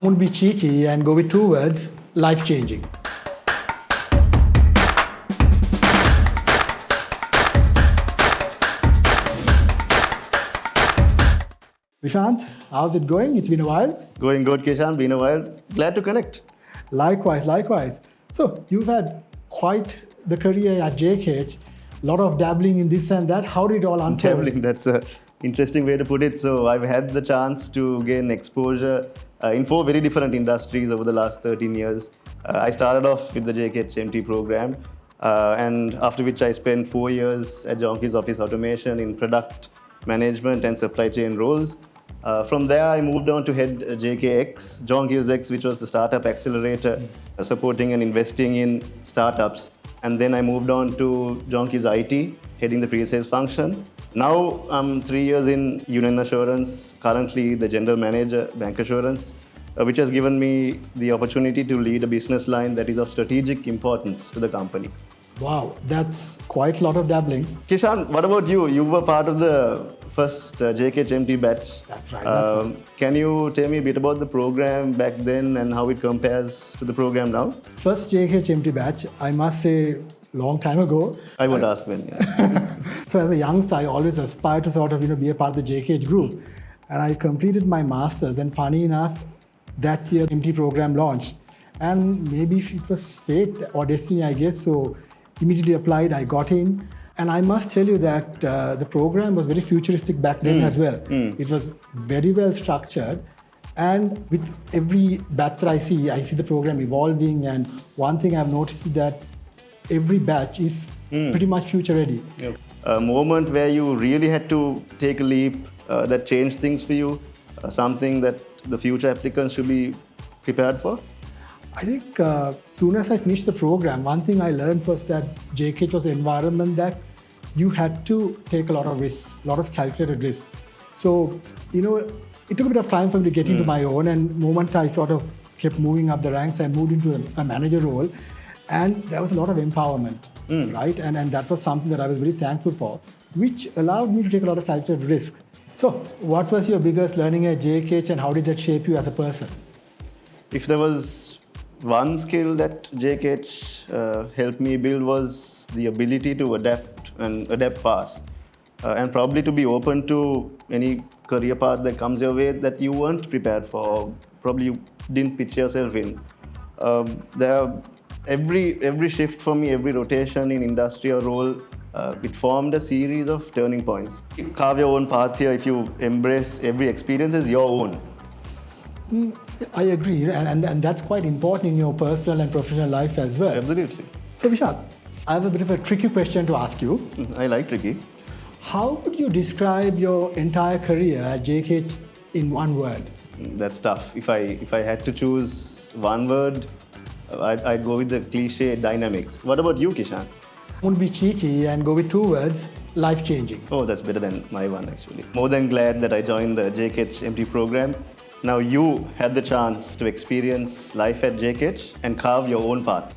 I'm going to be cheeky and go with two words, life-changing. Wishanth, how's it going? It's been a while. Going good, Kishan. Been a while. Glad to connect. Likewise. So you've had quite the career at JKH, a lot of dabbling in this and that. How did it all unfold? Dabbling, that's an interesting way to put it. So I've had the chance to gain exposure in 4 very different industries over the last 13 years. I started off with the Jkhmt program, and after which I spent 4 years at Jkhmt's office automation in product management and supply chain roles. From there, I moved on to head JKX, Jkhmt X, which was the startup accelerator supporting and investing in startups. And then I moved on to Jkhmt's IT, heading the pre-sales function. Now I'm 3 years in Union Assurance, currently the general manager, bank assurance, which has given me the opportunity to lead a business line that is of strategic importance to the company. Wow, that's quite a lot of dabbling. Kishan, what about you? You were part of the first JKHMT batch. That's right. Can you tell me a bit about the program back then and how it compares to the program now? First JKH batch, I must say, long time ago. I would ask when. Yeah. So as a youngster, I always aspired to sort of be a part of the JKH group. And I completed my master's, and funny enough, that year MT program launched. And maybe it was fate or destiny, I guess. So immediately applied, I got in. And I must tell you that the program was very futuristic back then as well. It was very well structured. And with every batch that I see the program evolving. And one thing I've noticed is that every batch is pretty much future ready. Yep. A moment where you really had to take a leap that changed things for you, something that the future applicants should be prepared for? I think soon as I finished the program, one thing I learned was that JKH was an environment that you had to take a lot of risks, a lot of calculated risks. So, it took a bit of time for me to get into my own, and the moment I sort of kept moving up the ranks, I moved into a manager role, and there was a lot of empowerment, right? And that was something that I was very thankful for, which allowed me to take a lot of calculated risk. So, what was your biggest learning at JKH, and how did that shape you as a person? If there was one skill that JKH helped me build, was the ability to adapt fast, and probably to be open to any career path that comes your way that you weren't prepared for, or probably you didn't pitch yourself in. Every shift for me, every rotation in industry or role, it formed a series of turning points. You carve your own path here. If you embrace every experience as your own. I agree, and that's quite important in your personal and professional life as well. Absolutely. So Vishal, I have a bit of a tricky question to ask you. I like tricky. How would you describe your entire career at JKH in one word? That's tough. If I had to choose one word, I'd go with the cliche dynamic. What about you, Kishan? I'm going to be cheeky and go with two words, life-changing. Oh, that's better than my one, actually. More than glad that I joined the JKHMT program. Now you had the chance to experience life at JKH and carve your own path.